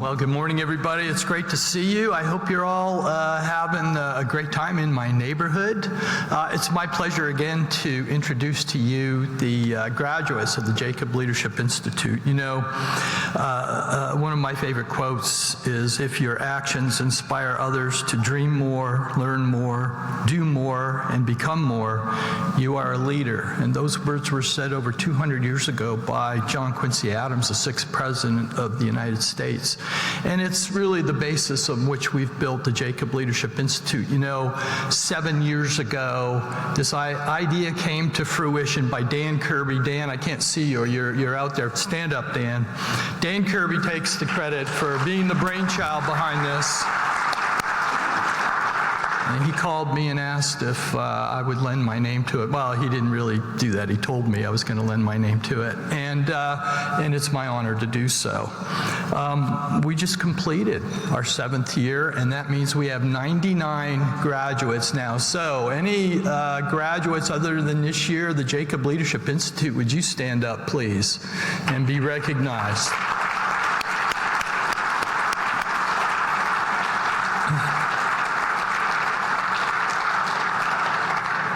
Well, good morning, everybody. It's great to see you. I hope you're all having a great time in my neighborhood. It's my pleasure again to introduce to you the graduates of the Jacob Leadership Institute. You know, one of my favorite quotes is, if your actions inspire others to dream more, learn more, do more, and become more, you are a leader. And those words were said over 200 years ago by John Quincy Adams, the 6th President of the United States. And it's really the basis on which we've built the Jacob Leadership Institute. You know, 7 years ago, this idea came to fruition by Dan Kirby. Dan, I can't see you, or you're out there. Stand up, Dan. Dan Kirby takes the credit for being the brainchild behind this. And he called me and asked if I would lend my name to it. Well, he didn't really do that. He told me I was going to lend my name to it. And it's my honor to do so. We just completed our 7th year, and that means we have 99 graduates now. So any graduates other than this year, the Jacob Leadership Institute, would you stand up, please, and be recognized?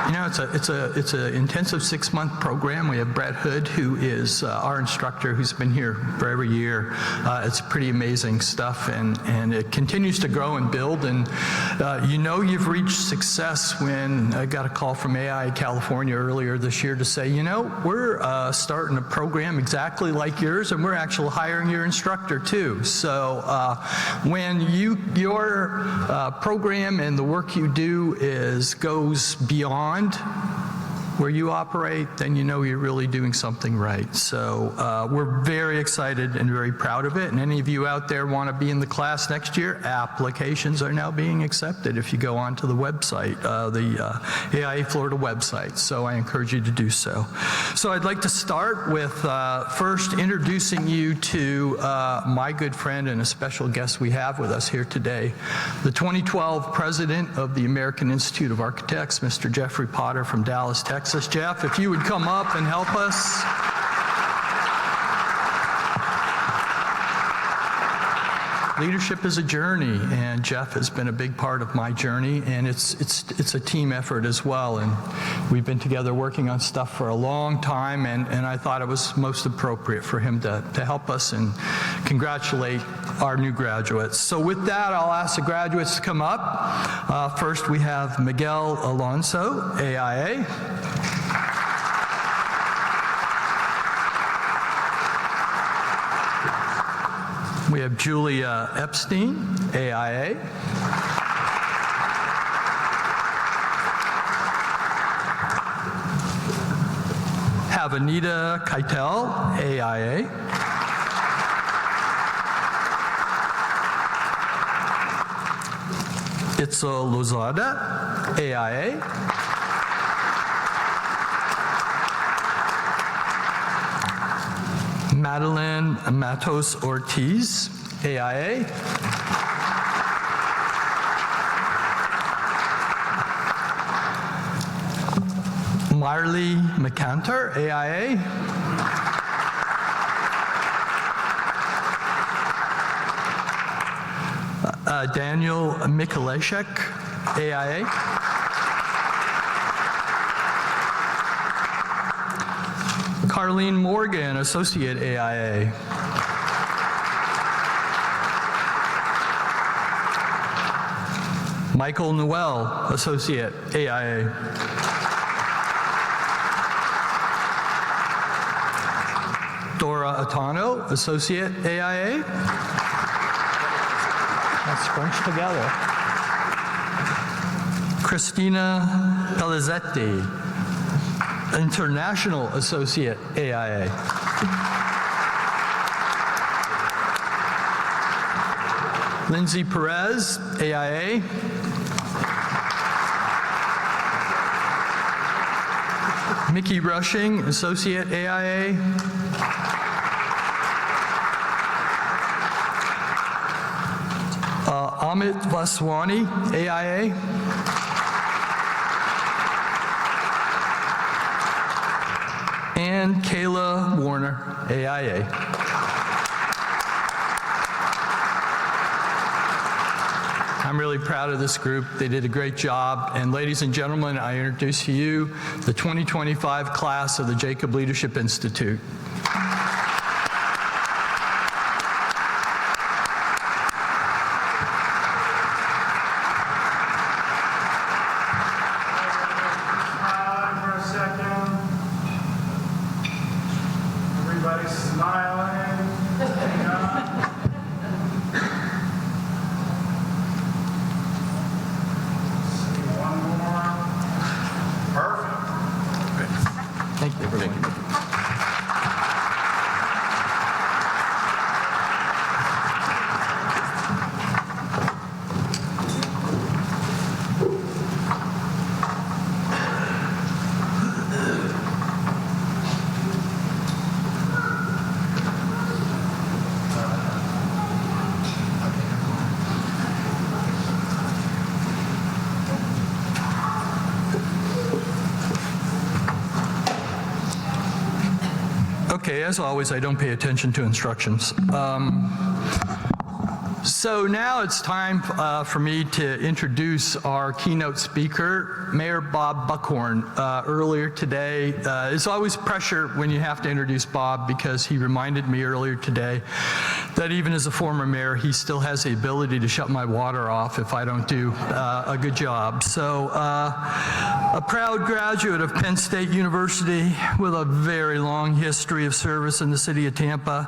You know, it's an intensive 6-month program. We have Brett Hood, who is our instructor, who's been here for every year. It's pretty amazing stuff, and it continues to grow and build. And you know you've reached success when I got a call from AI California earlier this year to say, you know, we're starting a program exactly like yours, and we're actually hiring your instructor too. So when your program and the work you do goes beyond where you operate, then you know you're really doing something right. So we're very excited and very proud of it. And any of you out there want to be in the class next year, applications are now being accepted if you go onto the website, the AIA Florida website. So I encourage you to do so. So I'd like to start with first introducing you to my good friend and a special guest we have with us here today, the 2012 President of the American Institute of Architects, Mr. Jeffrey Potter from Dallas, Texas. Jeff, if you would come up and help us. Leadership is a journey, and Jeff has been a big part of my journey, and it's a team effort as well. And we've been together working on stuff for a long time, and I thought it was most appropriate for him to help us and congratulate our new graduates. So with that, I'll ask the graduates to come up. First, we have Miguel Alonso, AIA. We have Julia Epstein, AIA. Have Anita Keitel, AIA. Itzel Lozada, AIA. Madeline Matos Ortiz, AIA. Marley McCantor, AIA. Daniel Mikulashek, AIA. Carlene Morgan, Associate, AIA. Michael Newell, Associate, AIA. Dora Atano, Associate, AIA. Let's scrunch together. Christina Pelizzetti, International Associate, AIA. Lindsay Perez, AIA. Mickey Rushing, Associate, AIA. Amit Vaswani, AIA. And Kayla Warner, AIA. I'm really proud of this group. They did a great job. And ladies and gentlemen, I introduce to you the 2025 class of the Jacob Leadership Institute. Okay, as always, I don't pay attention to instructions. So now it's time for me to introduce our keynote speaker, Mayor Bob Buckhorn. Earlier today, it's always pressure when you have to introduce Bob, because he reminded me earlier today that even as a former mayor, he still has the ability to shut my water off if I don't do a good job. So a proud graduate of Penn State University with a very long history of service in the city of Tampa,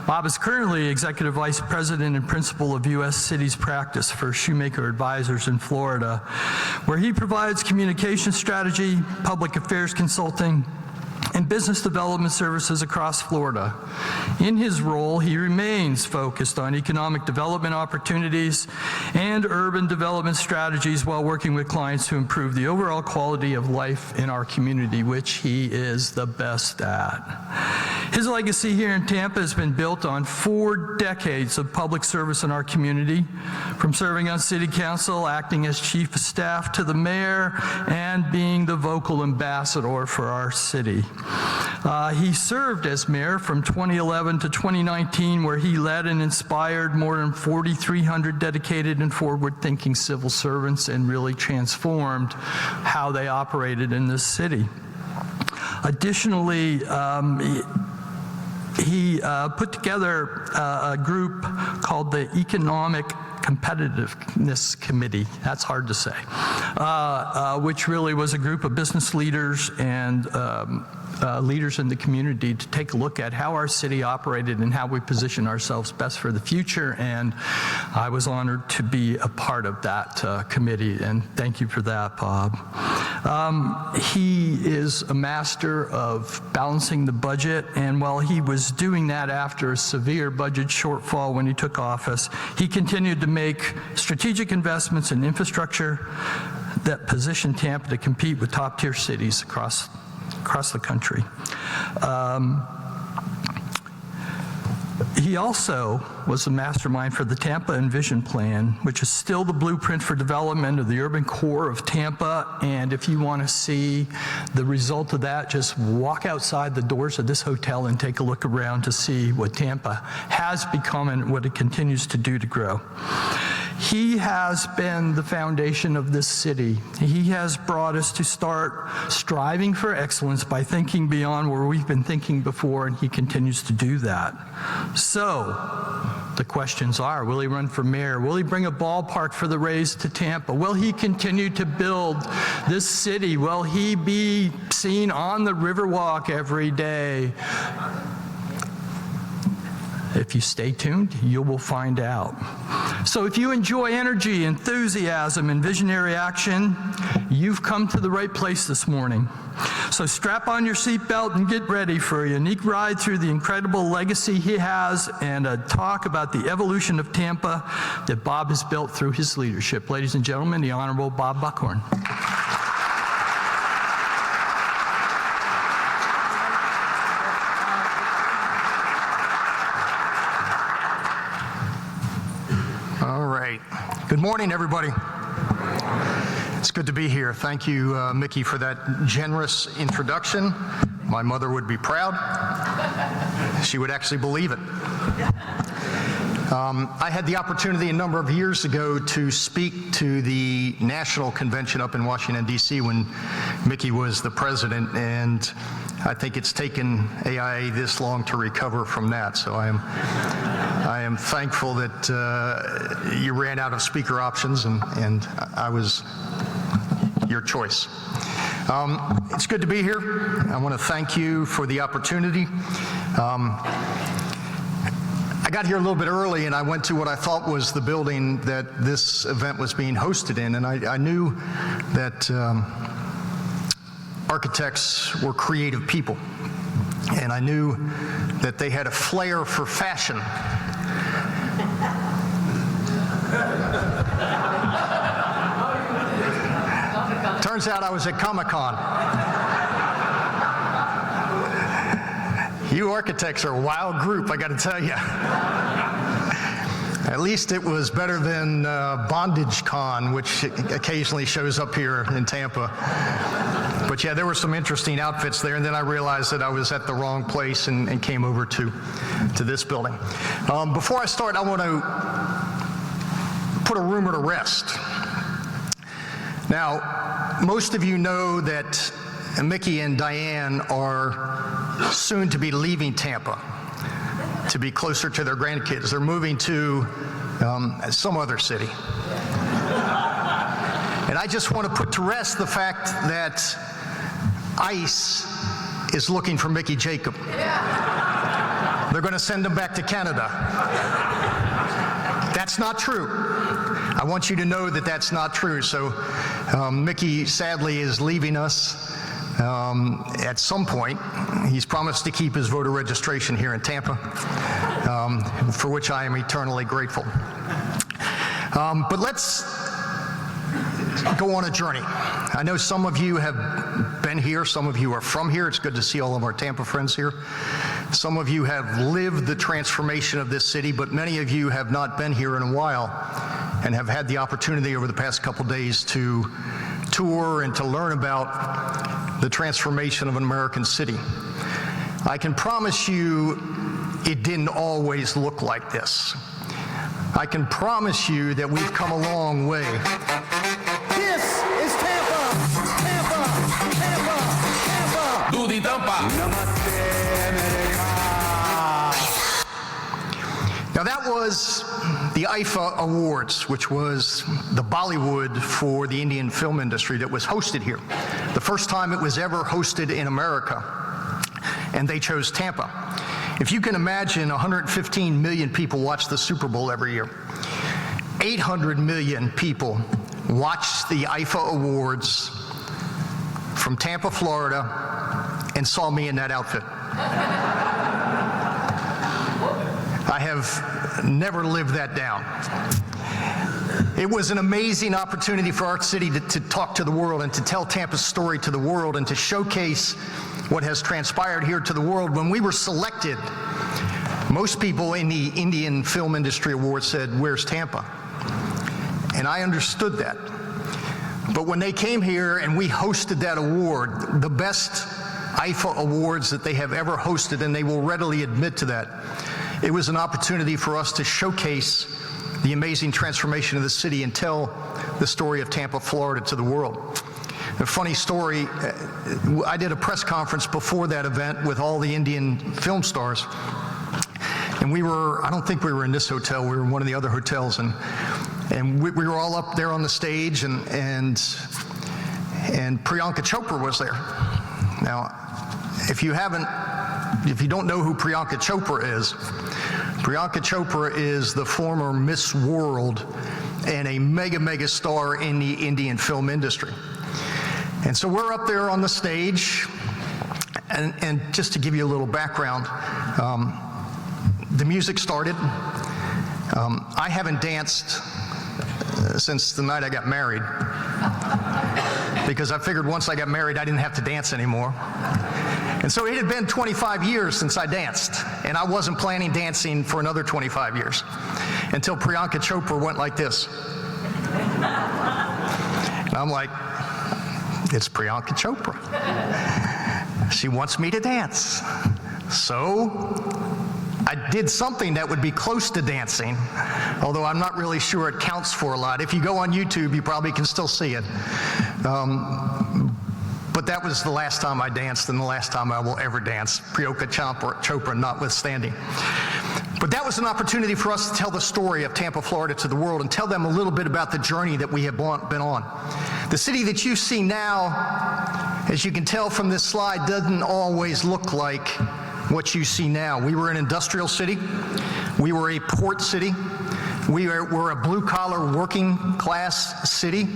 Bob is currently Executive Vice President and Principal of U.S. Cities Practice for Shumaker Advisors in Florida, where he provides communication strategy, public affairs consulting, and business development services across Florida. In his role, he remains focused on economic development opportunities and urban development strategies while working with clients to improve the overall quality of life in our community, which he is the best at. His legacy here in Tampa has been built on 4 decades of public service in our community, from serving on city council, acting as chief of staff to the mayor, and being the vocal ambassador for our city. He served as mayor from 2011 to 2019, where he led and inspired more than 4,300 dedicated and forward-thinking civil servants and really transformed how they operated in this city. Additionally, he put together a group called the Economic Competitiveness Committee, that's hard to say, which really was a group of business leaders and leaders in the community to take a look at how our city operated and how we position ourselves best for the future. And I was honored to be a part of that committee, and thank you for that, Bob. He is a master of balancing the budget, and while he was doing that after a severe budget shortfall when he took office, he continued to make strategic investments in infrastructure that position Tampa to compete with top-tier cities across the country. He also was the mastermind for the Tampa Envision Plan, which is still the blueprint for development of the urban core of Tampa. And if you want to see the result of that, just walk outside the doors of this hotel and take a look around to see what Tampa has become and what it continues to do to grow. He has been the foundation of this city. He has brought us to start striving for excellence by thinking beyond where we've been thinking before, and he continues to do that. So, the questions are, will he run for mayor? Will he bring a ballpark for the Rays to Tampa? Will he continue to build this city? Will he be seen on the Riverwalk every day? If you stay tuned, you will find out. So if you enjoy energy, enthusiasm, and visionary action, you've come to the right place this morning. So strap on your seatbelt and get ready for a unique ride through the incredible legacy he has and a talk about the evolution of Tampa that Bob has built through his leadership. Ladies and gentlemen, the Honorable Bob Buckhorn. Good morning, everybody. It's good to be here. Thank you, Mickey, for that generous introduction. My mother would be proud. She would actually believe it. I had the opportunity a number of years ago to speak to the national convention up in Washington, D.C. when Mickey was the president, and I think it's taken AIA this long to recover from that. So I am thankful that you ran out of speaker options, and I was your choice. It's good to be here. I want to thank you for the opportunity. I got here a little bit early, and I went to what I thought was the building that this event was being hosted in, and I knew that architects were creative people, and I knew that they had a flair for fashion. Turns out I was at Comic-Con. You architects are a wild group, I got to tell you. At least it was better than Bondage Con, which occasionally shows up here in Tampa. But yeah, there were some interesting outfits there, and then I realized that I was at the wrong place and came over to this building. Before I start, I want to put a rumor to rest. Now, most of you know that Mickey and Diane are soon to be leaving Tampa to be closer to their grandkids. They're moving to some other city. And I just want to put to rest the fact that ICE is looking for Mickey Jacob. They're going to send him back to Canada. That's not true. I want you to know that that's not true. So Mickey sadly is leaving us at some point. He's promised to keep his voter registration here in Tampa, for which I am eternally grateful. But let's go on a journey. I know some of you have been here, some of you are from here. It's good to see all of our Tampa friends here. Some of you have lived the transformation of this city, but many of you have not been here in a while and have had the opportunity over the past couple days to tour and to learn about the transformation of an American city. I can promise you it didn't always look like this. I can promise you that we've come a long way. This is Tampa! Tampa! Tampa! Tampa! Duty Tampa! Now that was the IFA Awards, which was the Bollywood for the Indian film industry that was hosted here. The first time it was ever hosted in America, and they chose Tampa. If you can imagine, 115 million people watch the Super Bowl every year. 800 million people watched the IFA Awards from Tampa, Florida, and saw me in that outfit. I have never lived that down. It was an amazing opportunity for our city to talk to the world and to tell Tampa's story to the world and to showcase what has transpired here to the world. When we were selected, most people in the Indian Film Industry Awards said, "Where's Tampa?" And I understood that. But when they came here and we hosted that award, the best IFA Awards that they have ever hosted, and they will readily admit to that, it was an opportunity for us to showcase the amazing transformation of the city and tell the story of Tampa, Florida to the world. A funny story, I did a press conference before that event with all the Indian film stars. And we were, I don't think we were in this hotel, we were in one of the other hotels, and we were all up there on the stage, and Priyanka Chopra was there. Now, if you don't know who Priyanka Chopra is the former Miss World and a mega star in the Indian film industry. And so we're up there on the stage, and just to give you a little background, the music started. I haven't danced since the night I got married, because I figured once I got married I didn't have to dance anymore. And so it had been 25 years since I danced, and I wasn't planning dancing for another 25 years, until Priyanka Chopra went like this. And I'm like, it's Priyanka Chopra. She wants me to dance. So I did something that would be close to dancing, although I'm not really sure it counts for a lot. If you go on YouTube, you probably can still see it. But that was the last time I danced and the last time I will ever dance, Priyanka Chopra notwithstanding. But that was an opportunity for us to tell the story of Tampa, Florida to the world and tell them a little bit about the journey that we have been on. The city that you see now, as you can tell from this slide, doesn't always look like what you see now. We were an industrial city. We were a port city. We were a blue-collar working class city.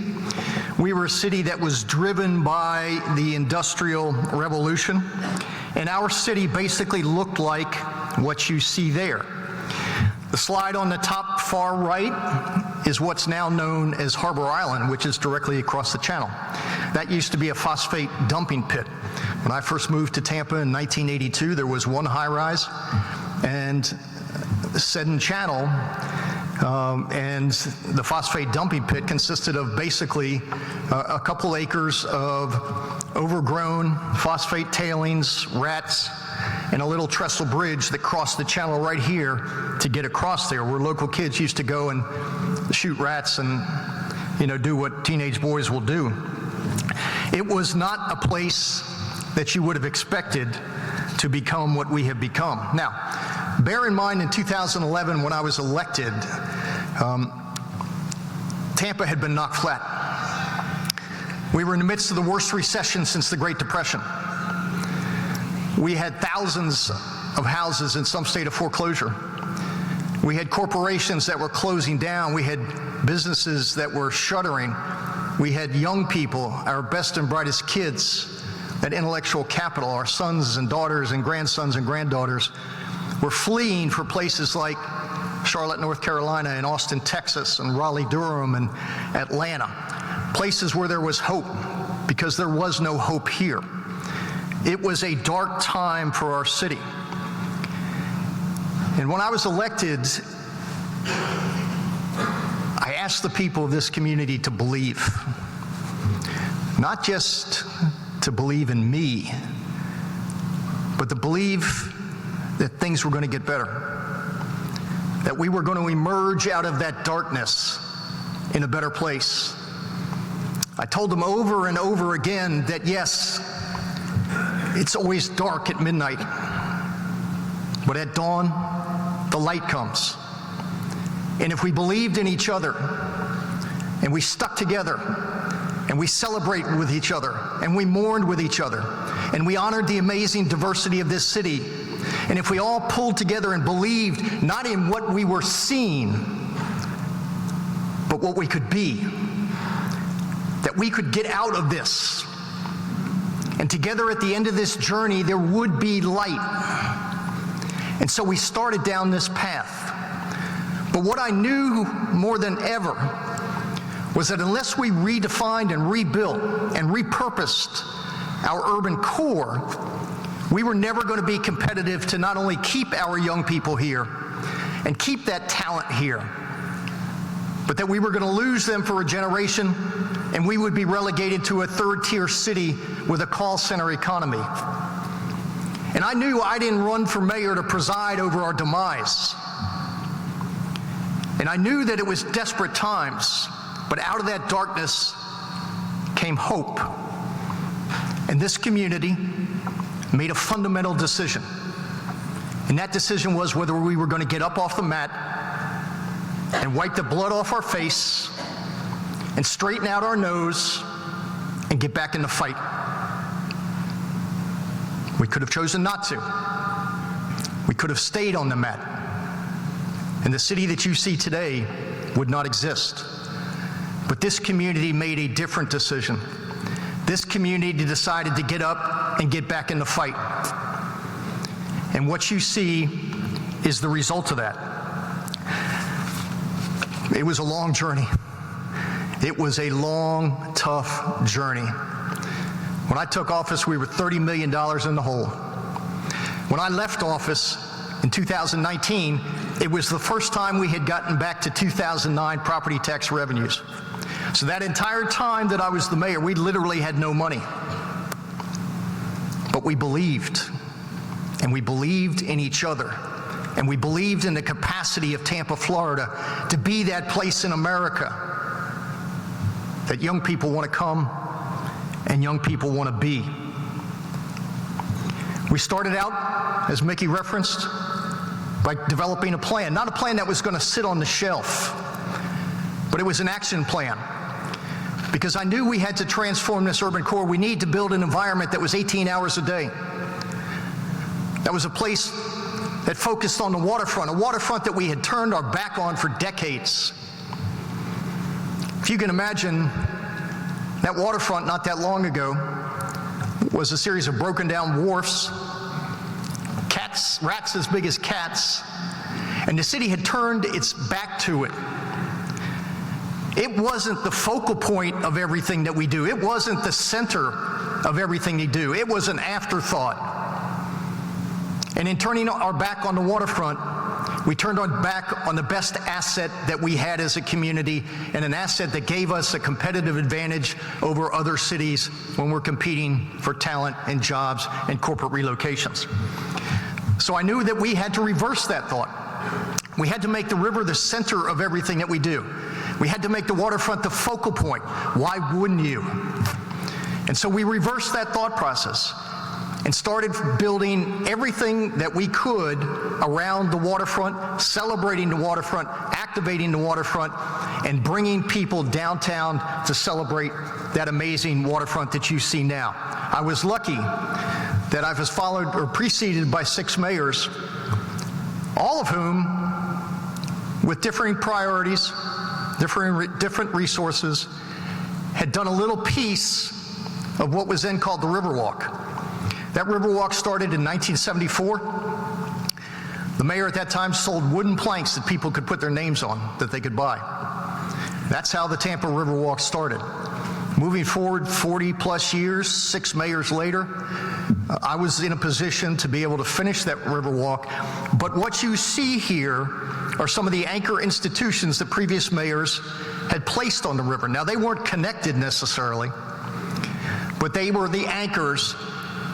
We were a city that was driven by the Industrial Revolution. And our city basically looked like what you see there. The slide on the top far right is what's now known as Harbor Island, which is directly across the channel. That used to be a phosphate dumping pit. When I first moved to Tampa in 1982, there was one high-rise and Seddon Channel, and the phosphate dumping pit consisted of basically a couple acres of overgrown phosphate tailings, rats, and a little trestle bridge that crossed the channel right here to get across there, where local kids used to go and shoot rats and, do what teenage boys will do. It was not a place that you would have expected to become what we have become. Now, bear in mind in 2011 when I was elected, Tampa had been knocked flat. We were in the midst of the worst recession since the Great Depression. We had thousands of houses in some state of foreclosure. We had corporations that were closing down. We had businesses that were shuttering. We had young people, our best and brightest kids, that intellectual capital, our sons and daughters and grandsons and granddaughters, were fleeing for places like Charlotte, North Carolina, and Austin, Texas, and Raleigh, Durham, and Atlanta. Places where there was hope, because there was no hope here. It was a dark time for our city. And when I was elected, I asked the people of this community to believe. Not just to believe in me, but to believe that things were going to get better. That we were going to emerge out of that darkness in a better place. I told them over and over again that yes, it's always dark at midnight, but at dawn, the light comes. And if we believed in each other, and we stuck together, and we celebrate with each other, and we mourned with each other, and we honored the amazing diversity of this city, and if we all pulled together and believed not in what we were seeing, but what we could be, that we could get out of this, and together at the end of this journey, there would be light. And so we started down this path. But what I knew more than ever was that unless we redefined and rebuilt and repurposed our urban core, we were never going to be competitive to not only keep our young people here and keep that talent here, but that we were going to lose them for a generation and we would be relegated to a third-tier city with a call center economy. And I knew I didn't run for mayor to preside over our demise. And I knew that it was desperate times, but out of that darkness came hope. And this community made a fundamental decision. And that decision was whether we were going to get up off the mat and wipe the blood off our face and straighten out our nose and get back in the fight. We could have chosen not to. We could have stayed on the mat. And the city that you see today would not exist. But this community made a different decision. This community decided to get up and get back in the fight. And what you see is the result of that. It was a long journey. It was a long, tough journey. When I took office, we were $30 million in the hole. When I left office in 2019, it was the first time we had gotten back to 2009 property tax revenues. So that entire time that I was the mayor, we literally had no money. But we believed, and we believed in each other, And we believed in the capacity of Tampa, Florida, to be that place in America that young people want to come and young people want to be. We started out, as Mickey referenced, by developing a plan. Not a plan that was going to sit on the shelf, but it was an action plan. Because I knew we had to transform this urban core. We need to build an environment that was 18 hours a day. That was a place that focused on the waterfront, a waterfront that we had turned our back on for decades. If you can imagine, that waterfront not that long ago was a series of broken down wharfs, rats as big as cats, and the city had turned its back to it. It wasn't the focal point of everything that we do. It wasn't the center of everything we do. It was an afterthought. And in turning our back on the waterfront, we turned our back on the best asset that we had as a community, and an asset that gave us a competitive advantage over other cities when we're competing for talent and jobs and corporate relocations. So I knew that we had to reverse that thought. We had to make the river the center of everything that we do. We had to make the waterfront the focal point. Why wouldn't you? And so we reversed that thought process and started building everything that we could around the waterfront, celebrating the waterfront, activating the waterfront, and bringing people downtown to celebrate that amazing waterfront that you see now. I was lucky that I was followed or preceded by 6 mayors, all of whom with differing priorities, different resources, had done a little piece of what was then called the Riverwalk. That Riverwalk started in 1974. The mayor at that time sold wooden planks that people could put their names on, that they could buy. That's how the Tampa Riverwalk started. Moving forward 40 plus years, 6 mayors later, I was in a position to be able to finish that Riverwalk. But what you see here are some of the anchor institutions that previous mayors had placed on the river. Now, they weren't connected necessarily, but they were the anchors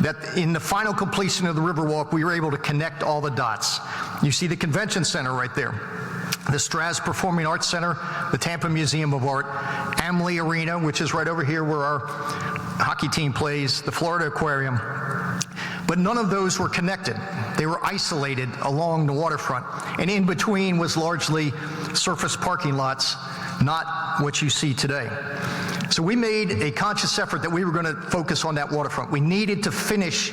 that in the final completion of the Riverwalk, we were able to connect all the dots. You see the convention center right there, the Straz Performing Arts Center, the Tampa Museum of Art, Amley Arena, which is right over here where our hockey team plays, the Florida Aquarium. But none of those were connected. They were isolated along the waterfront. And in between was largely surface parking lots, not what you see today. So we made a conscious effort that we were going to focus on that waterfront. We needed to finish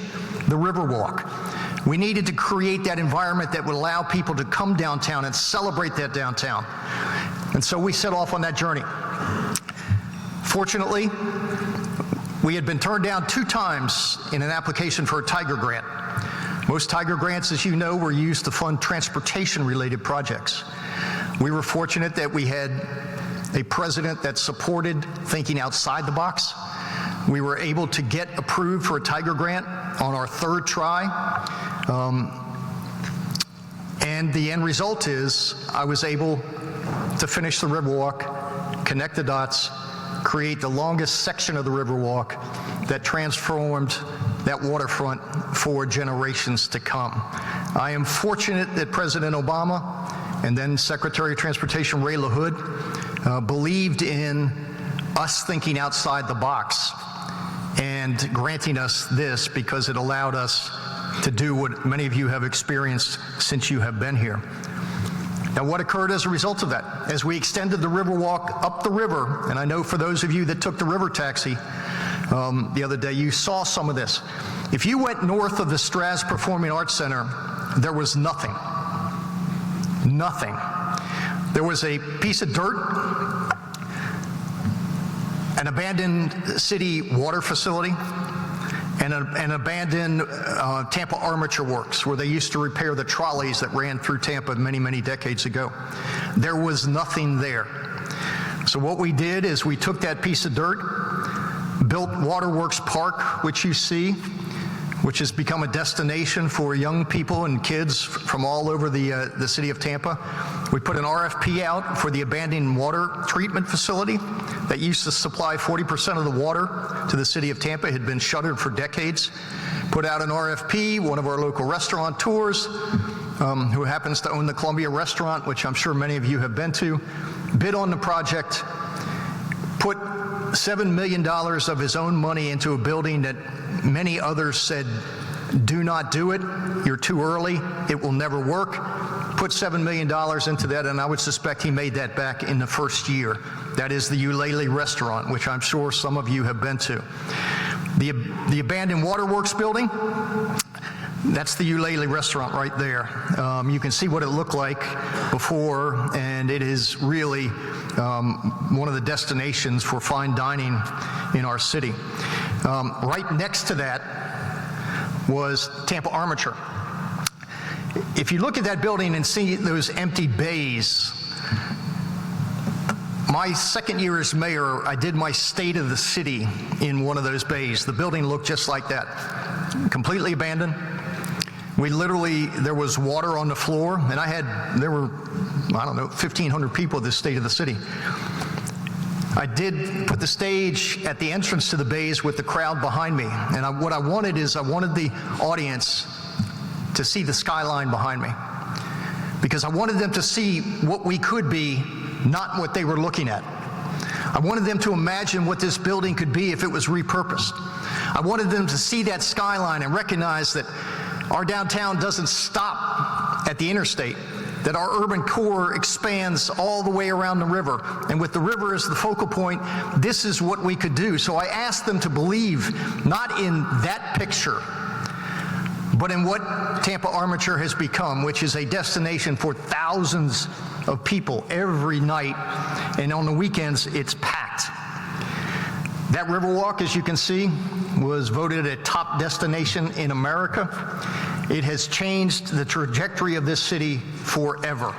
the Riverwalk. We needed to create that environment that would allow people to come downtown and celebrate that downtown. And so we set off on that journey. Fortunately, we had been turned down 2 times in an application for a Tiger Grant. Most Tiger Grants, as you know, were used to fund transportation-related projects. We were fortunate that we had a president that supported thinking outside the box. We were able to get approved for a Tiger Grant on our 3rd try. And the end result is I was able to finish the Riverwalk, connect the dots, create the longest section of the Riverwalk that transformed that waterfront for generations to come. I am fortunate that President Obama and then Secretary of Transportation Ray LaHood believed in us thinking outside the box and granting us this because it allowed us to do what many of you have experienced since you have been here. Now, what occurred as a result of that? As we extended the Riverwalk up the river, and I know for those of you that took the river taxi the other day, you saw some of this. If you went north of the Straz Performing Arts Center, there was nothing. Nothing. There was a piece of dirt, an abandoned city water facility, and an abandoned Tampa Armature Works, where they used to repair the trolleys that ran through Tampa many, many decades ago. There was nothing there. So what we did is we took that piece of dirt, built Waterworks Park, which you see, which has become a destination for young people and kids from all over the city of Tampa. We put an RFP out for the abandoned water treatment facility that used to supply 40% of the water to the city of Tampa. It had been shuttered for decades. Put out an RFP, one of our local restaurateurs who happens to own the Columbia restaurant, which I'm sure many of you have been to, bid on the project, put $7 million of his own money into a building that many others said, do not do it, you're too early, it will never work. Put $7 million into that, and I would suspect he made that back in the first year. That is the Eulalie restaurant, which I'm sure some of you have been to. The abandoned waterworks building, that's the Eulalie restaurant right there. You can see what it looked like before, and it is really one of the destinations for fine dining in our city. Right next to that was Tampa Armature. If you look at that building and see those empty bays, my second year as mayor, I did my state of the city in one of those bays. The building looked just like that, completely abandoned. There was water on the floor, and there were, 1,500 people at this state of the city. I did put the stage at the entrance to the bays with the crowd behind me, and what I wanted the audience to see the skyline behind me, because I wanted them to see what we could be, not what they were looking at. I wanted them to imagine what this building could be if it was repurposed. I wanted them to see that skyline and recognize that our downtown doesn't stop at the interstate, that our urban core expands all the way around the river. And with the river as the focal point, this is what we could do. So I asked them to believe not in that picture, but in what Tampa Armature has become, which is a destination for thousands of people every night, and on the weekends, it's packed. That Riverwalk, as you can see, was voted a top destination in America. It has changed the trajectory of this city forever.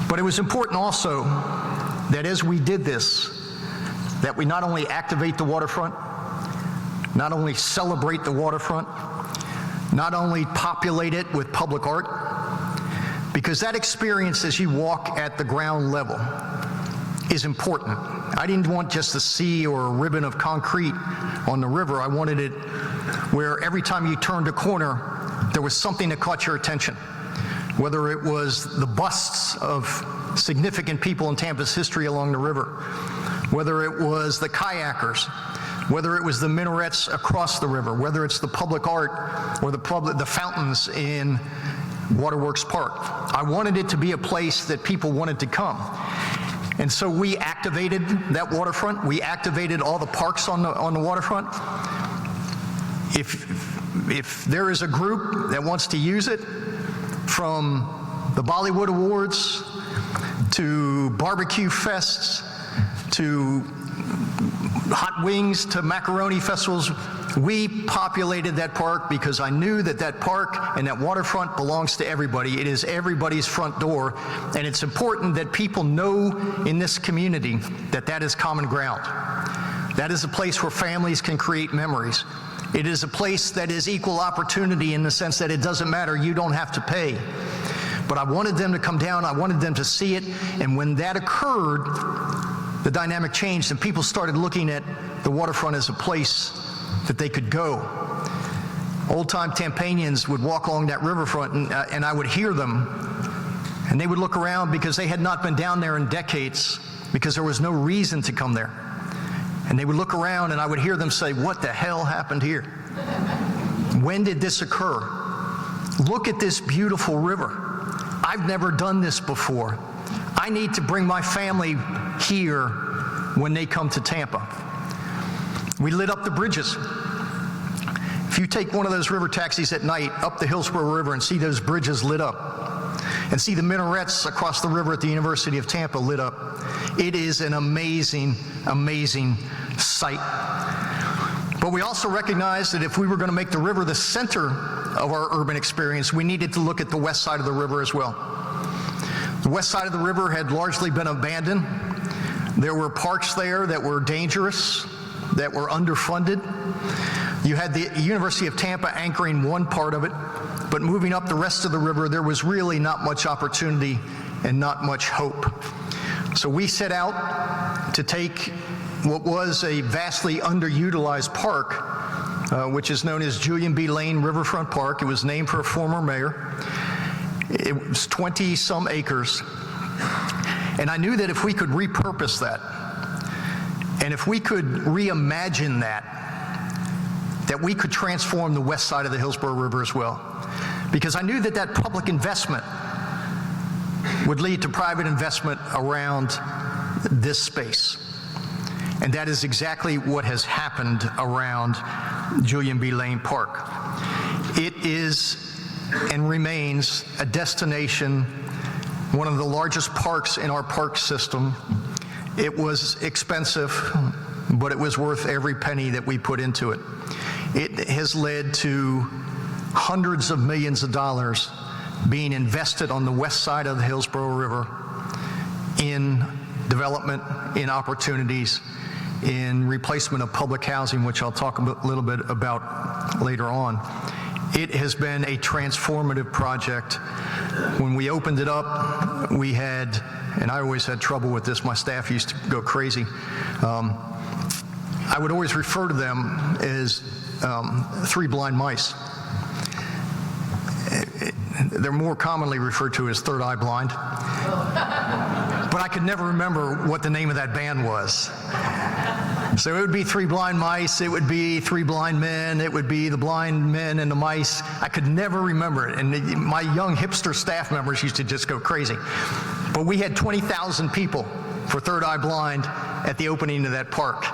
But it was important also that as we did this, that we not only activate the waterfront, not only celebrate the waterfront, not only populate it with public art, because that experience as you walk at the ground level is important. I didn't want just a sea or a ribbon of concrete on the river. I wanted it where every time you turned a corner, there was something that caught your attention. Whether it was the busts of significant people in Tampa's history along the river, whether it was the kayakers, whether it was the minarets across the river, whether it's the public art or the fountains in Waterworks Park. I wanted it to be a place that people wanted to come. And so we activated that waterfront. We activated all the parks on the waterfront. If there is a group that wants to use it, from the Bollywood Awards to barbecue fests to hot wings to macaroni festivals, we populated that park because I knew that that park and that waterfront belongs to everybody. It is everybody's front door, and it's important that people know in this community that that is common ground. That is a place where families can create memories. It is a place that is equal opportunity in the sense that it doesn't matter, you don't have to pay. But I wanted them to come down, I wanted them to see it, and when that occurred, the dynamic changed and people started looking at the waterfront as a place that they could go. Old-time Tampanians would walk along that riverfront and I would hear them, and they would look around because they had not been down there in decades because there was no reason to come there. And they would look around and I would hear them say, "What the hell happened here? When did this occur? Look at this beautiful river. I've never done this before. I need to bring my family here when they come to Tampa." We lit up the bridges. If you take one of those river taxis at night up the Hillsborough River and see those bridges lit up, and see the minarets across the river at the University of Tampa lit up, it is an amazing, amazing sight. But we also recognized that if we were going to make the river the center of our urban experience, we needed to look at the west side of the river as well. The west side of the river had largely been abandoned. There were parks there that were dangerous, that were underfunded. You had the University of Tampa anchoring one part of it, but moving up the rest of the river, there was really not much opportunity and not much hope. So we set out to take what was a vastly underutilized park which is known as Julian B. Lane Riverfront Park. It was named for a former mayor. It was 20-some acres. And I knew that if we could repurpose that, and if we could reimagine that we could transform the west side of the Hillsborough River as well. Because I knew that that public investment would lead to private investment around this space. And that is exactly what has happened around Julian B. Lane Park. It is and remains a destination, one of the largest parks in our park system. It was expensive, but it was worth every penny that we put into it. It has led to hundreds of millions of dollars being invested on the west side of the Hillsborough River in development, in opportunities, in replacement of public housing, which I'll talk a little bit about later on. It has been a transformative project. When we opened it up, we had, and I always had trouble with this, my staff used to go crazy. I would always refer to them as three blind mice. They're more commonly referred to as third eye blind. But I could never remember what the name of that band was. So it would be three blind mice, it would be three blind men, it would be the blind men and the mice. I could never remember it, and my young hipster staff members used to just go crazy. But we had 20,000 people for Third Eye Blind at the opening of that park,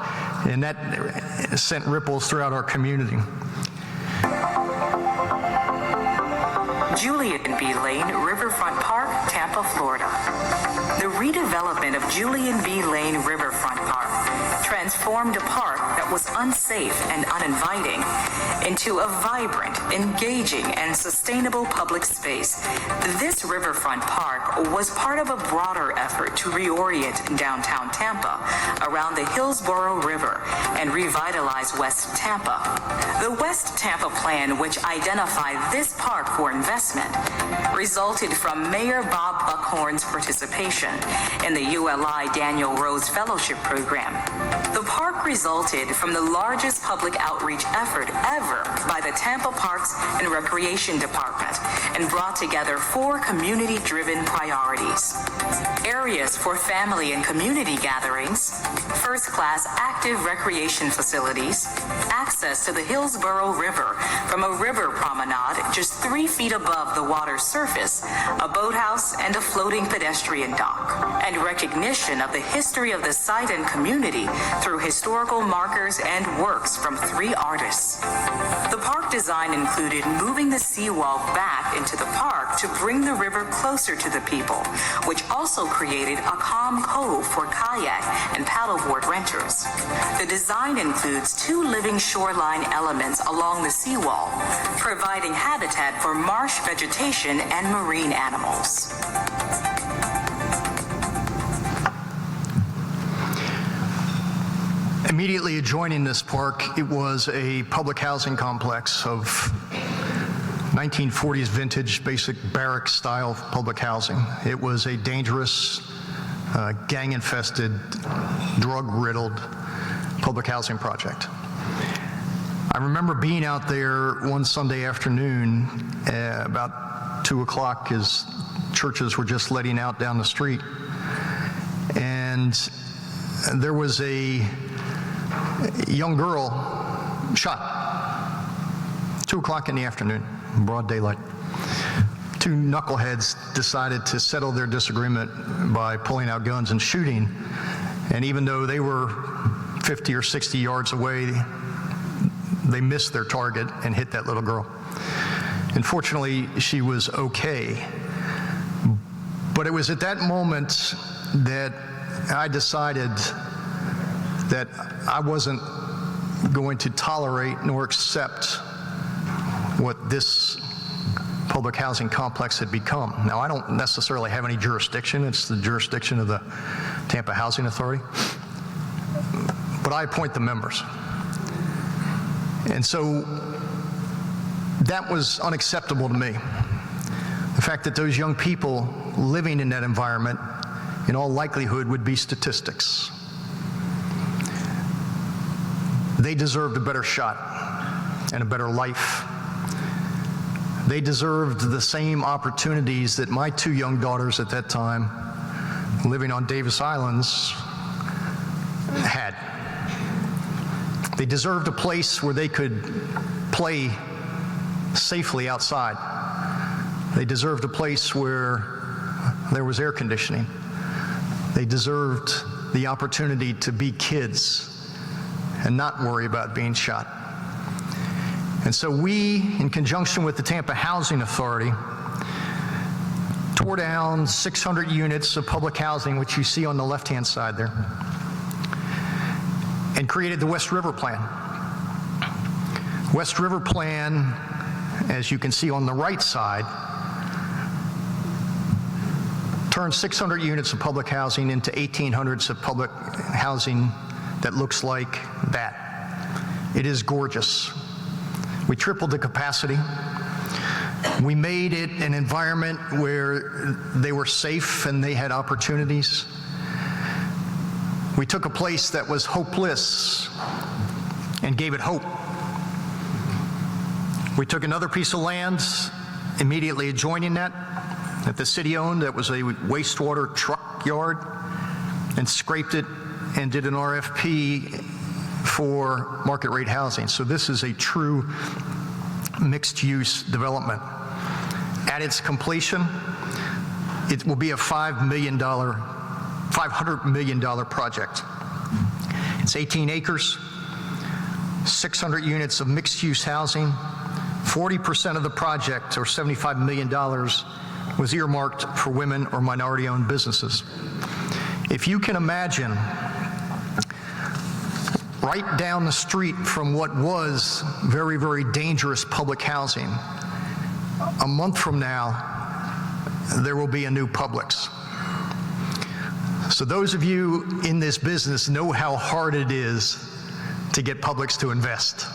and that sent ripples throughout our community. Julian B. Lane Riverfront Park, Tampa, Florida. The redevelopment of Julian B. Lane Riverfront Park transformed a park that was unsafe and uninviting into a vibrant, engaging, and sustainable public space. This riverfront park was part of a broader effort to reorient downtown Tampa around the Hillsborough River and revitalize West Tampa. The West Tampa plan, which identified this park for investment, resulted from Mayor Bob Buckhorn's participation in the ULI Daniel Rose Fellowship Program. The park resulted from the largest public outreach effort ever by the Tampa Parks and Recreation Department and brought together 4 community-driven priorities. Areas for family and community gatherings, first-class active recreation facilities, access to the Hillsborough River from a river promenade just 3 feet above the water's surface, a boathouse, and a floating pedestrian dock, and recognition of the history of the site and community through historical markers and works from 3 artists. The park design included moving the seawall back into the park to bring the river closer to the people, which also created a calm cove for kayak and paddleboard renters. The design includes 2 living shoreline elements along the seawall, providing habitat for marsh vegetation and marine animals. Immediately adjoining this park, it was a public housing complex of 1940s vintage, basic barrack-style public housing. It was a dangerous, gang-infested, drug-riddled public housing project. I remember being out there one Sunday afternoon, about 2 o'clock, as churches were just letting out down the street. And there was a young girl shot, 2 o'clock in the afternoon, broad daylight. 2 knuckleheads decided to settle their disagreement by pulling out guns and shooting. And even though they were 50 or 60 yards away, they missed their target and hit that little girl. And fortunately, she was okay. But it was at that moment that I decided that I wasn't going to tolerate nor accept what this public housing complex had become. Now, I don't necessarily have any jurisdiction. It's the jurisdiction of the Tampa Housing Authority. But I appoint the members. And so that was unacceptable to me. The fact that those young people living in that environment, in all likelihood, would be statistics. They deserved a better shot. and a better life. They deserved the same opportunities that my 2 young daughters at that time, living on Davis Islands, had. They deserved a place where they could play safely outside. They deserved a place where there was air conditioning. They deserved the opportunity to be kids and not worry about being shot. And so we, in conjunction with the Tampa Housing Authority, tore down 600 units of public housing, which you see on the left-hand side there, and created the West River Plan. West River Plan, as you can see on the right side, turned 600 units of public housing into 1,800s of public housing that looks like that. It is gorgeous. We tripled the capacity. We made it an environment where they were safe and they had opportunities. We took a place that was hopeless and gave it hope. We took another piece of land immediately adjoining that the city owned, that was a wastewater truck yard, and scraped it and did an RFP for market rate housing. So this is a true mixed-use development. At its completion, it will be a $500 million project. It's 18 acres, 600 units of mixed-use housing. 40% of the project, or $75 million, was earmarked for women or minority-owned businesses. If you can imagine, right down the street from what was very, very dangerous public housing, a month from now, there will be a new Publix. So those of you in this business know how hard it is to get Publix to invest,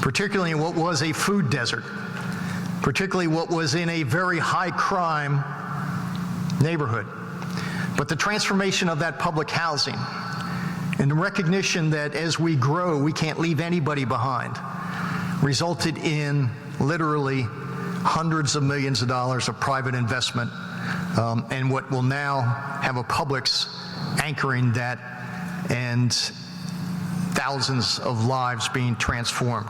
particularly in what was a food desert, particularly what was in a very high crime neighborhood. But the transformation of that public housing and the recognition that as we grow, we can't leave anybody behind, resulted in literally hundreds of millions of dollars of private investment, and what will now have a Publix anchoring that, and thousands of lives being transformed.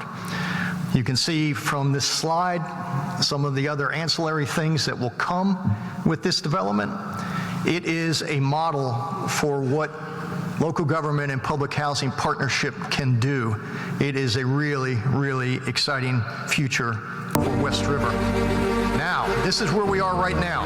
You can see from this slide some of the other ancillary things that will come with this development. It is a model for what local government and public housing partnership can do. It is a really, really exciting future for West River. Now, this is where we are right now.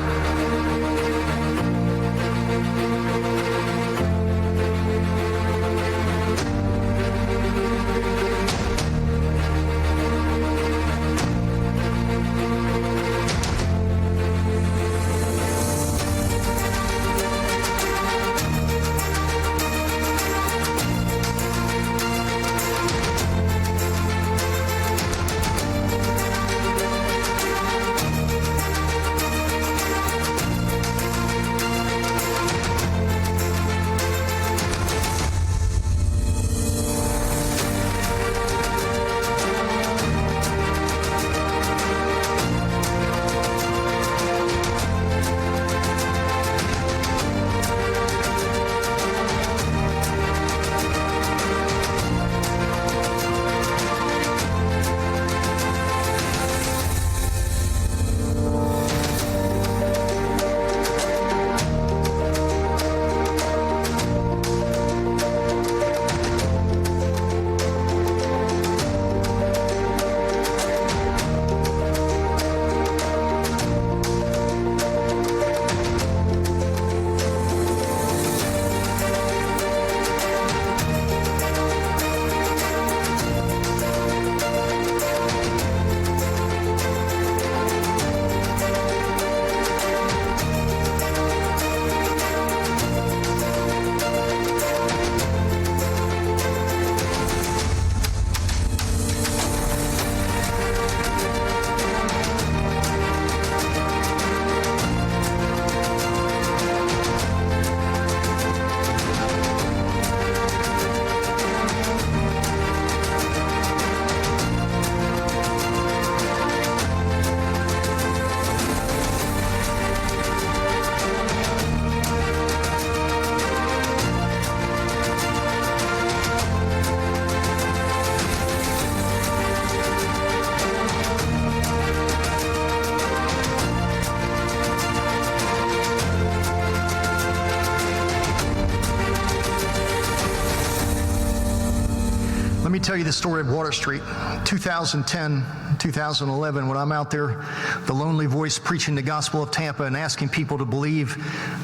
Let me tell you the story of Water Street. 2010, 2011, when I'm out there, the lonely voice preaching the gospel of Tampa and asking people to believe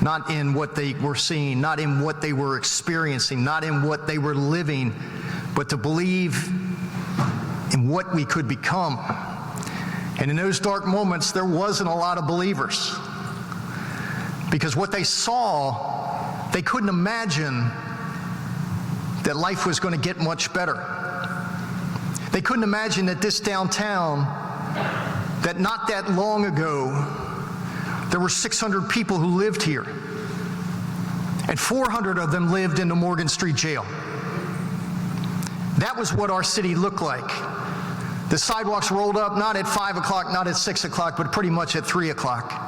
not in what they were seeing, not in what they were experiencing, not in what they were living, but to believe in what we could become. And in those dark moments, there wasn't a lot of believers. Because what they saw, they couldn't imagine that life was going to get much better. They couldn't imagine that this downtown, that not that long ago, there were 600 people who lived here, and 400 of them lived in the Morgan Street jail. That was what our city looked like. The sidewalks rolled up not at 5 o'clock, not at 6 o'clock, but pretty much at 3 o'clock.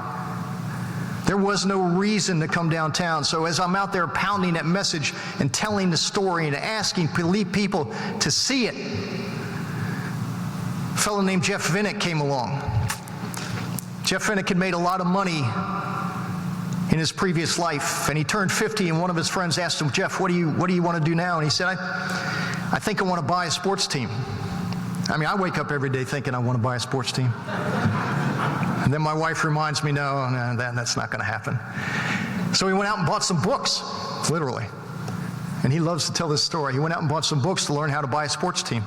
There was no reason to come downtown. So as I'm out there pounding that message and telling the story and asking people to see it, a fellow named Jeff Vinnick came along. Jeff Vinnick had made a lot of money in his previous life, and he turned 50, and one of his friends asked him, "Jeff, what do you want to do now?" And he said, I think I want to buy a sports team. I mean, I wake up every day thinking I want to buy a sports team. And then my wife reminds me, no, that's not going to happen. So he went out and bought some books, literally. And he loves to tell this story. He went out and bought some books to learn how to buy a sports team.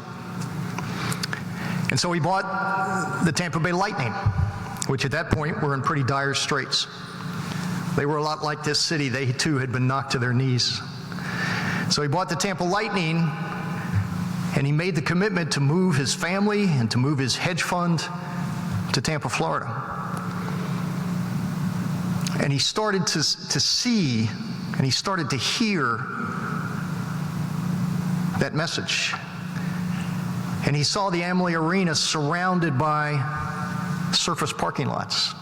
And so he bought the Tampa Bay Lightning, which at that point were in pretty dire straits. They were a lot like this city. They too had been knocked to their knees. So he bought the Tampa Lightning, and he made the commitment to move his family and to move his hedge fund to Tampa, Florida. And he started to see, and he started to hear that message. And he saw the Amalie Arena surrounded by surface parking lots,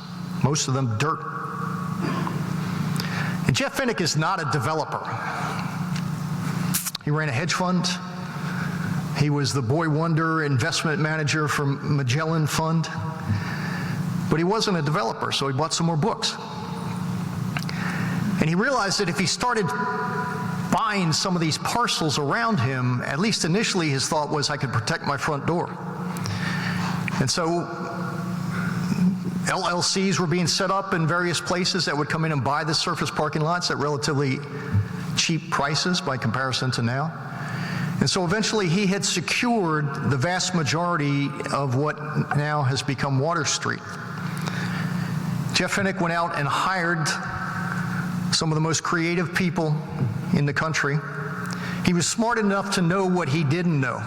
most of them dirt. And Jeff Vinnick is not a developer. He ran a hedge fund. He was the boy wonder investment manager for Magellan Fund. But he wasn't a developer, so he bought some more books. And he realized that if he started buying some of these parcels around him, at least initially his thought was, I could protect my front door. And so LLCs were being set up in various places that would come in and buy the surface parking lots at relatively cheap prices by comparison to now. And so eventually he had secured the vast majority of what now has become Water Street. Jeff Vinnick went out and hired some of the most creative people in the country. He was smart enough to know what he didn't know.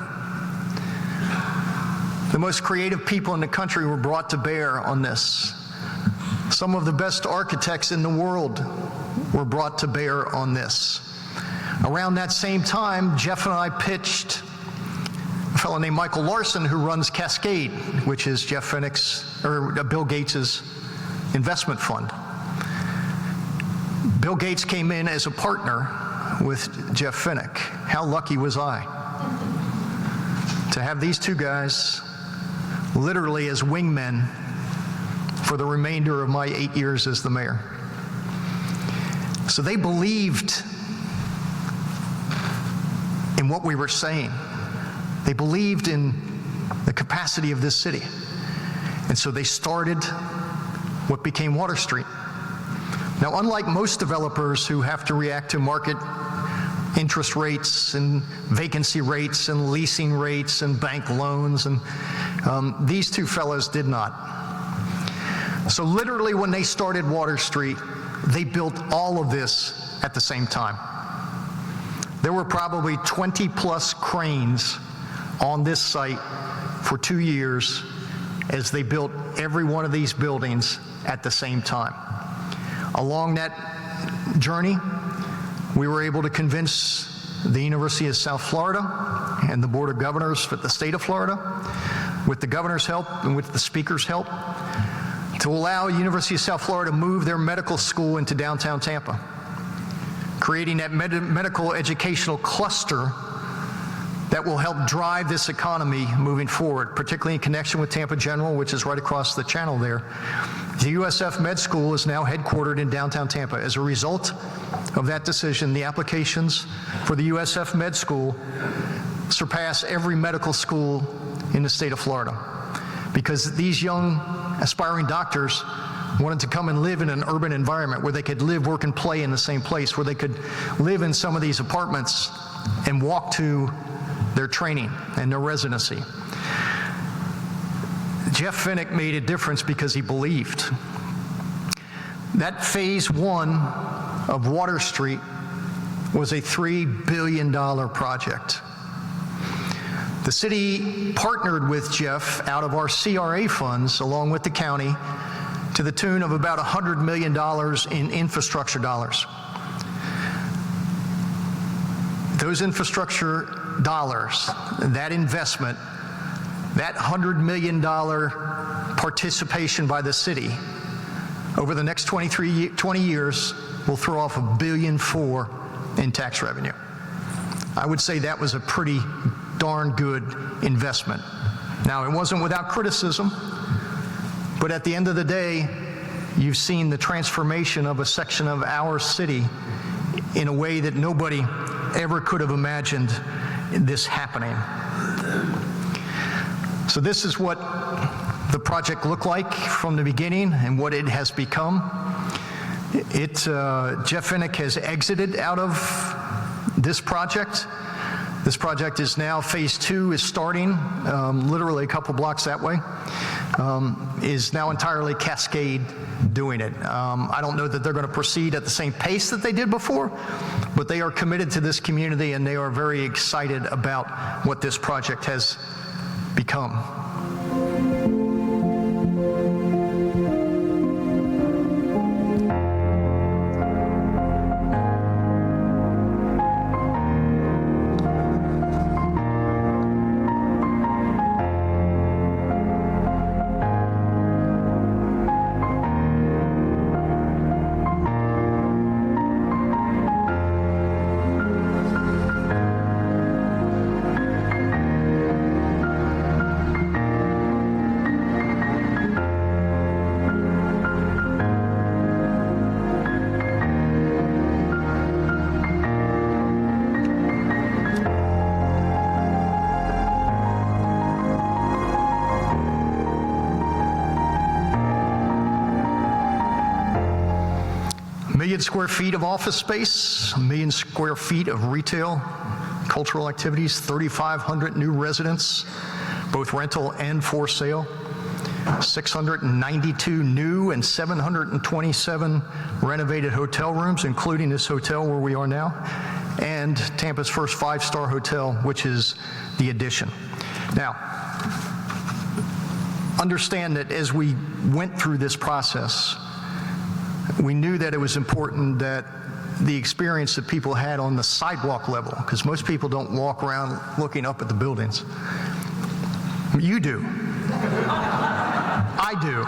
The most creative people in the country were brought to bear on this. Some of the best architects in the world were brought to bear on this. Around that same time, Jeff and I pitched a fellow named Michael Larson, who runs Cascade, which is Jeff Vinnick's, or Bill Gates's investment fund. Bill Gates came in as a partner with Jeff Vinnick. How lucky was I to have these two guys literally as wingmen for the remainder of my 8 years as the mayor. So they believed in what we were saying. They believed in the capacity of this city. And so they started what became Water Street. Now, unlike most developers who have to react to market interest rates and vacancy rates and leasing rates and bank loans, and these two fellows did not. So literally when they started Water Street, they built all of this at the same time. There were probably 20 plus cranes on this site for 2 years as they built every one of these buildings at the same time. Along that journey, we were able to convince the University of South Florida and the Board of Governors for the state of Florida, with the governor's help and with the speaker's help, to allow University of South Florida to move their medical school into downtown Tampa, creating that medical educational cluster that will help drive this economy moving forward, particularly in connection with Tampa General, which is right across the channel there. The USF Med School is now headquartered in downtown Tampa. As a result of that decision, the applications for the USF Med School surpass every medical school in the state of Florida, because these young aspiring doctors wanted to come and live in an urban environment where they could live, work, and play in the same place, where they could live in some of these apartments and walk to their training and their residency. Jeff Finnick made a difference because he believed. That phase one of Water Street was a $3 billion project. The city partnered with Jeff out of our CRA funds, along with the county, to the tune of about $100 million in infrastructure dollars. Those infrastructure dollars, that investment, that $100 million participation by the city over the next 20 years will throw off $1.4 billion in tax revenue. I would say that was a pretty darn good investment. Now, it wasn't without criticism, but at the end of the day, you've seen the transformation of a section of our city in a way that nobody ever could have imagined this happening. So this is what the project looked like from the beginning and what it has become. Jeff Finnick has exited out of this project. This project is now, phase two is starting, literally a couple blocks that way, is now entirely Cascade doing it. I don't know that they're going to proceed at the same pace that they did before, but they are committed to this community and they are very excited about what this project has become. Square feet of office space, 1 million square feet of retail, cultural activities, 3,500 new residents, both rental and for sale, 692 new and 727 renovated hotel rooms, including this hotel where we are now, and Tampa's first 5-star hotel, which is the Addition. Now, understand that as we went through this process, we knew that it was important that the experience that people had on the sidewalk level, because most people don't walk around looking up at the buildings. You do. I do.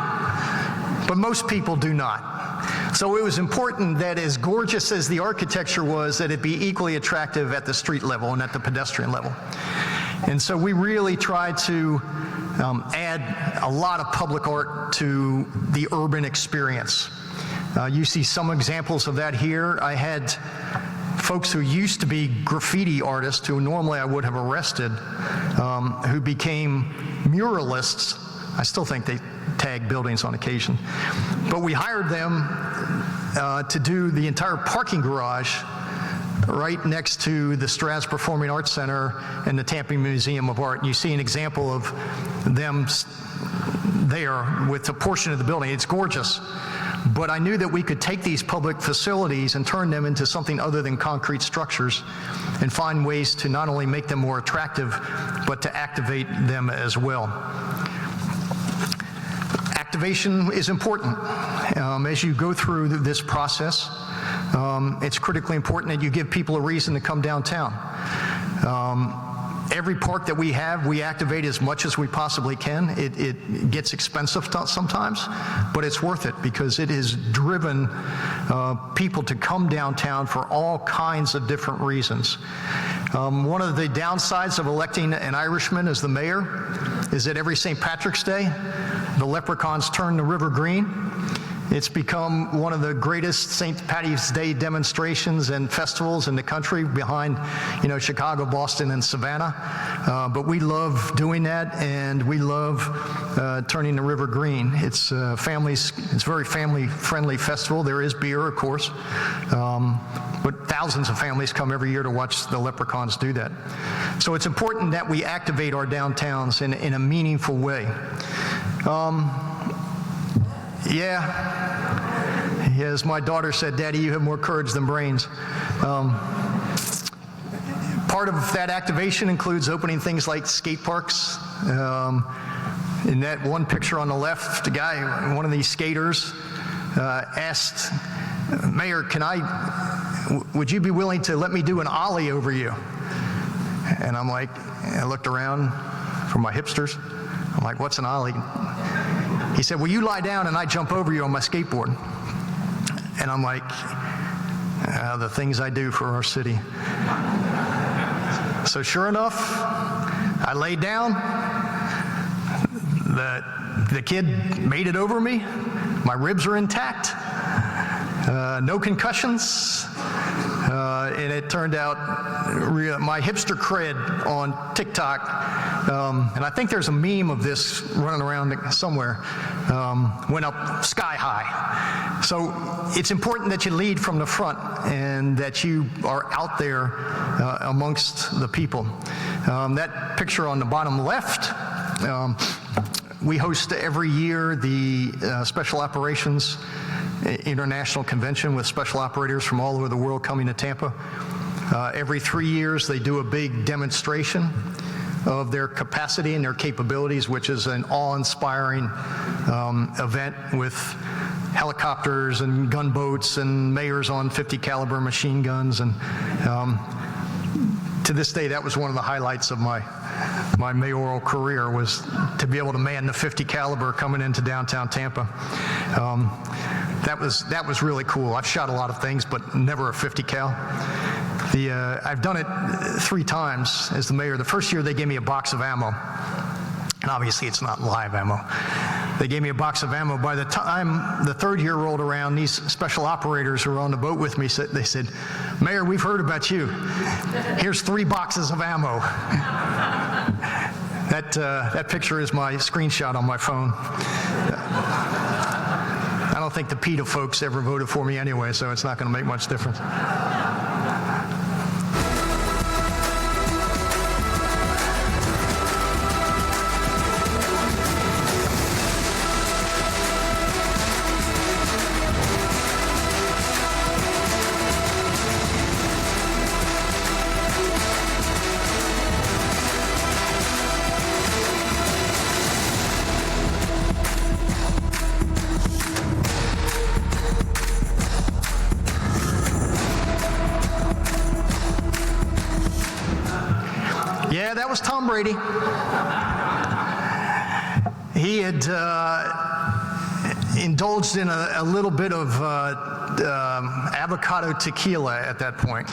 But most people do not. So it was important that as gorgeous as the architecture was, that it be equally attractive at the street level and at the pedestrian level. And so we really tried to add a lot of public art to the urban experience. You see some examples of that here. I had folks who used to be graffiti artists, who normally I would have arrested, who became muralists. I still think they tag buildings on occasion. But we hired them to do the entire parking garage right next to the Straz Performing Arts Center and the Tampa Museum of Art. And you see an example of them there with a portion of the building. It's gorgeous. But I knew that we could take these public facilities and turn them into something other than concrete structures and find ways to not only make them more attractive, but to activate them as well. Activation is important. As you go through this process, it's critically important that you give people a reason to come downtown. Every park that we have, we activate as much as we possibly can. It gets expensive sometimes, but it's worth it because it has driven people to come downtown for all kinds of different reasons. One of the downsides of electing an Irishman as the mayor is that every St. Patrick's Day, the leprechauns turn the river green, It's become one of the greatest St. Patty's Day demonstrations and festivals in the country, behind, Chicago, Boston, and Savannah. But we love doing that, and we love turning the river green. It's a very family-friendly festival. There is beer, of course, but thousands of families come every year to watch the Leprechauns do that. So it's important that we activate our downtowns in a meaningful way. As my daughter said, "Daddy, you have more courage than brains." Part of that activation includes opening things like skate parks. In that one picture on the left, one of these skaters, asked, "Mayor, would you be willing to let me do an ollie over you?" And I looked around for my hipsters. I'm like, "What's an ollie?" He said, "Well, you lie down and I jump over you on my skateboard." And I'm like, the things I do for our city. So sure enough, I laid down. The kid made it over me. My ribs are intact. No concussions. And it turned out my hipster cred on TikTok, and I think there's a meme of this running around somewhere, went up sky high. So it's important that you lead from the front and that you are out there amongst the people. That picture on the bottom left, we host every year the Special Operations International Convention with special operators from all over the world coming to Tampa. Every 3 years they do a big demonstration of their capacity and their capabilities, which is an awe-inspiring event with helicopters and gunboats and mayors on 50 caliber machine guns. And to this day, that was one of the highlights of my mayoral career, was to be able to man the 50 caliber coming into downtown Tampa. That was really cool. I've shot a lot of things, but never a 50 cal. I've done it 3 times as the mayor. The first year they gave me a box of ammo, and obviously it's not live ammo. They gave me a box of ammo. By the time the 3rd year rolled around, these special operators who were on the boat with me, they said, "Mayor, we've heard about you. Here's 3 boxes of ammo." That picture is my screenshot on my phone. I don't think the PETA folks ever voted for me anyway, so it's not going to make much difference. Yeah, that was Tom Brady. He had indulged in a little bit of avocado tequila at that point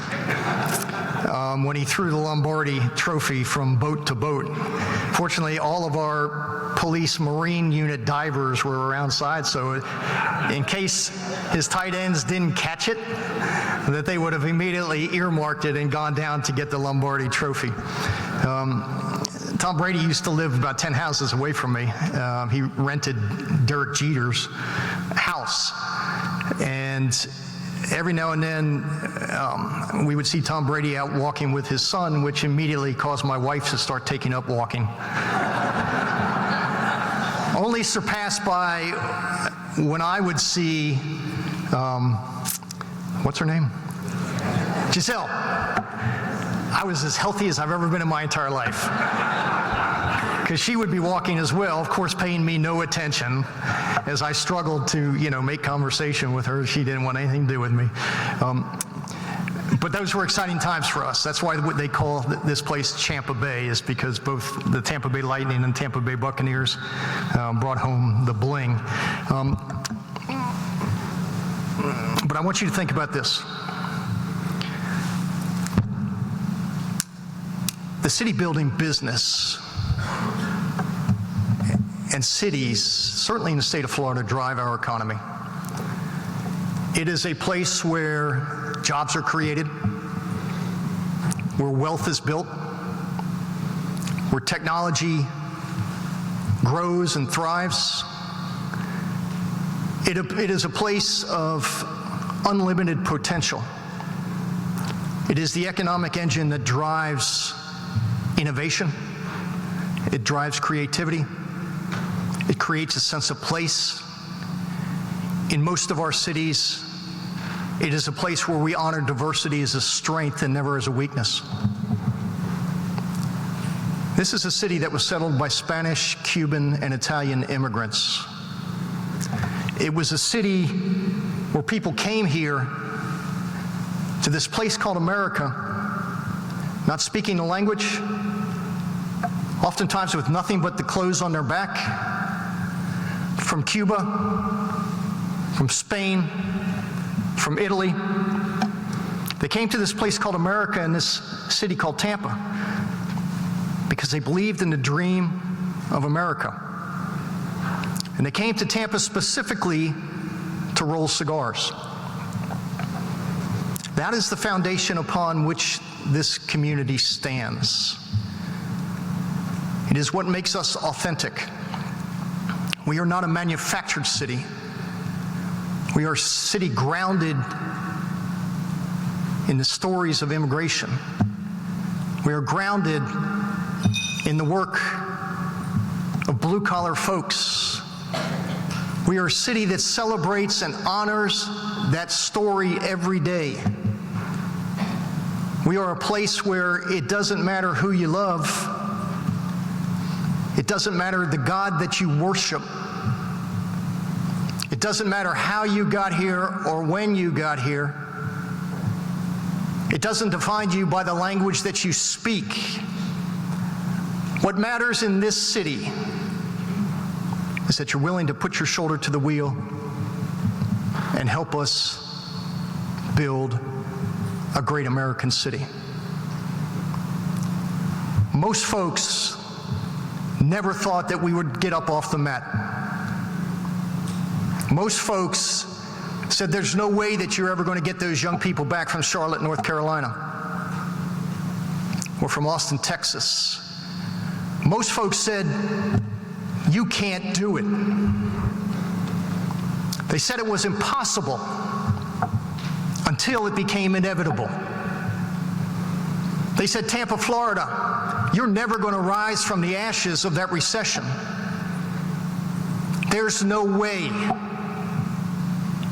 when he threw the Lombardi trophy from boat to boat. Fortunately, all of our police Marine unit divers were around side, so in case his tight ends didn't catch it, that they would have immediately earmarked it and gone down to get the Lombardi trophy. Tom Brady used to live about 10 houses away from me. He rented Derek Jeter's house, and every now and then we would see Tom Brady out walking with his son, which immediately caused my wife to start taking up walking. Only surpassed by when I would see, what's her name? Giselle. I was as healthy as I've ever been in my entire life. Because she would be walking as well, of course paying me no attention as I struggled to, make conversation with her. She didn't want anything to do with me. But those were exciting times for us. That's why they call this place Tampa Bay, is because both the Tampa Bay Lightning and Tampa Bay Buccaneers brought home the bling. But I want you to think about this. The city building business and cities, certainly in the state of Florida, drive our economy. It is a place where jobs are created, where wealth is built, where technology grows and thrives. It is a place of unlimited potential. It is the economic engine that drives innovation. It drives creativity. It creates a sense of place. In most of our cities, it is a place where we honor diversity as a strength and never as a weakness. This is a city that was settled by Spanish, Cuban, and Italian immigrants. It was a city where people came here to this place called America, not speaking the language, oftentimes with nothing but the clothes on their back, from Cuba, from Spain, from Italy. They came to this place called America in this city called Tampa because they believed in the dream of America. And they came to Tampa specifically to roll cigars. That is the foundation upon which this community stands. It is what makes us authentic. We are not a manufactured city. We are a city grounded in the stories of immigration. We are grounded in the work of blue-collar folks. We are a city that celebrates and honors that story every day. We are a place where it doesn't matter who you love. It doesn't matter the God that you worship. It doesn't matter how you got here or when you got here. It doesn't define you by the language that you speak. What matters in this city is that you're willing to put your shoulder to the wheel and help us build a great American city. Most folks never thought that we would get up off the mat. Most folks said there's no way that you're ever going to get those young people back from Charlotte, North Carolina, or from Austin, Texas. Most folks said, you can't do it. They said it was impossible until it became inevitable. They said, Tampa, Florida, you're never going to rise from the ashes of that recession. There's no way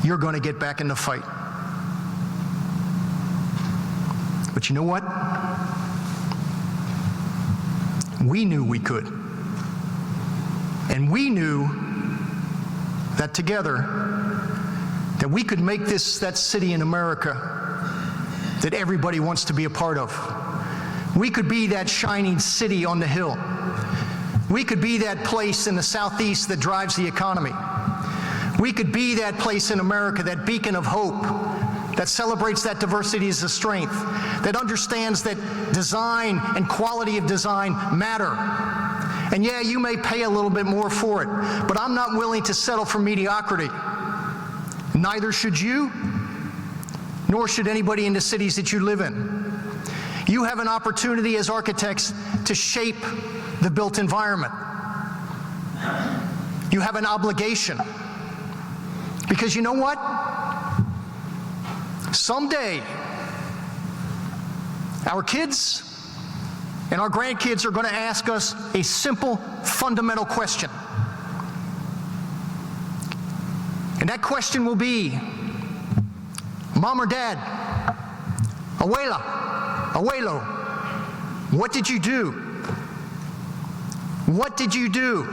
you're going to get back in the fight. But you know what? We knew we could. And we knew that together, that we could make this that city in America that everybody wants to be a part of. We could be that shining city on the hill. We could be that place in the Southeast that drives the economy. We could be that place in America, that beacon of hope, that celebrates that diversity as a strength, that understands that design and quality of design matter. And yeah, you may pay a little bit more for it, but I'm not willing to settle for mediocrity. Neither should you, nor should anybody in the cities that you live in. You have an opportunity as architects to shape the built environment. You have an obligation. Because you know what? Someday, our kids and our grandkids are going to ask us a simple, fundamental question. And that question will be, Mom or Dad, Abuela, Abuelo, what did you do? What did you do?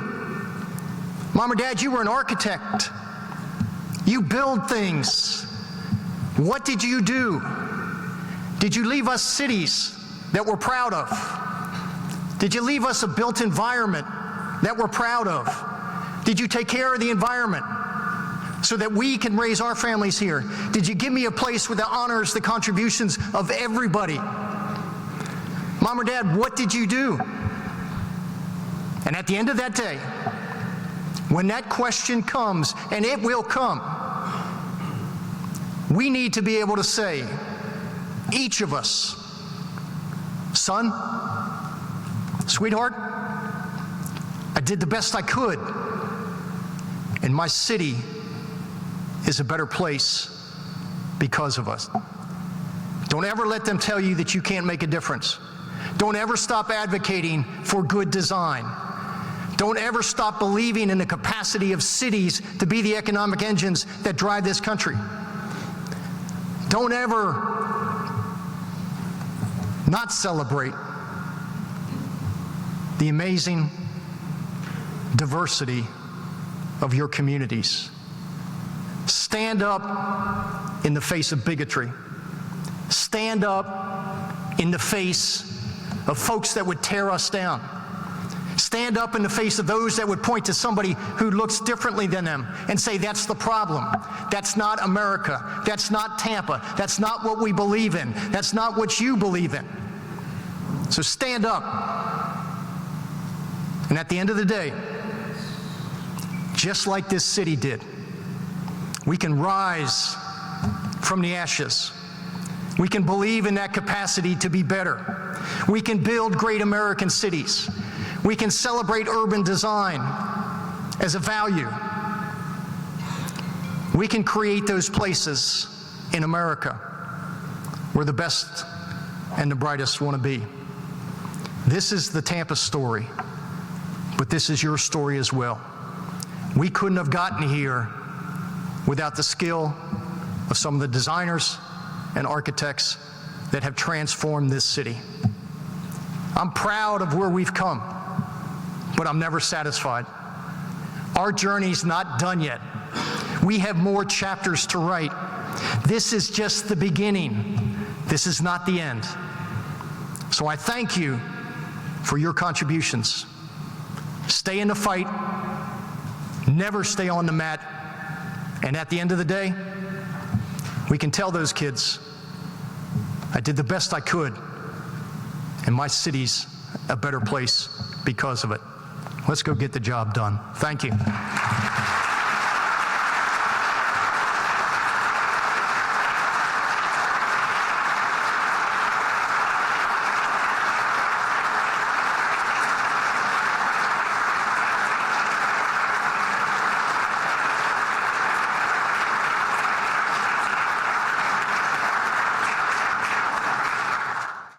Mom or Dad, you were an architect. You build things. What did you do? Did you leave us cities that we're proud of? Did you leave us a built environment that we're proud of? Did you take care of the environment so that we can raise our families here? Did you give me a place that honors the contributions of everybody? Mom or Dad, what did you do? And at the end of that day, when that question comes, and it will come, We need to be able to say, each of us, son, sweetheart, I did the best I could, and my city is a better place because of us. Don't ever let them tell you that you can't make a difference. Don't ever stop advocating for good design. Don't ever stop believing in the capacity of cities to be the economic engines that drive this country. Don't ever not celebrate the amazing diversity of your communities. Stand up in the face of bigotry. Stand up in the face of folks that would tear us down. Stand up in the face of those that would point to somebody who looks differently than them and say, that's the problem. That's not America. That's not Tampa. That's not what we believe in. That's not what you believe in. So stand up. And at the end of the day, just like this city did, we can rise from the ashes. We can believe in that capacity to be better. We can build great American cities. We can celebrate urban design as a value. We can create those places in America where the best and the brightest want to be. This is the Tampa story, but this is your story as well. We couldn't have gotten here without the skill of some of the designers and architects that have transformed this city. I'm proud of where we've come, but I'm never satisfied. Our journey's not done yet. We have more chapters to write. This is just the beginning. This is not the end. So I thank you for your contributions. Stay in the fight. Never stay on the mat. And at the end of the day, we can tell those kids, I did the best I could, and my city's a better place because of it. Let's go get the job done. Thank you.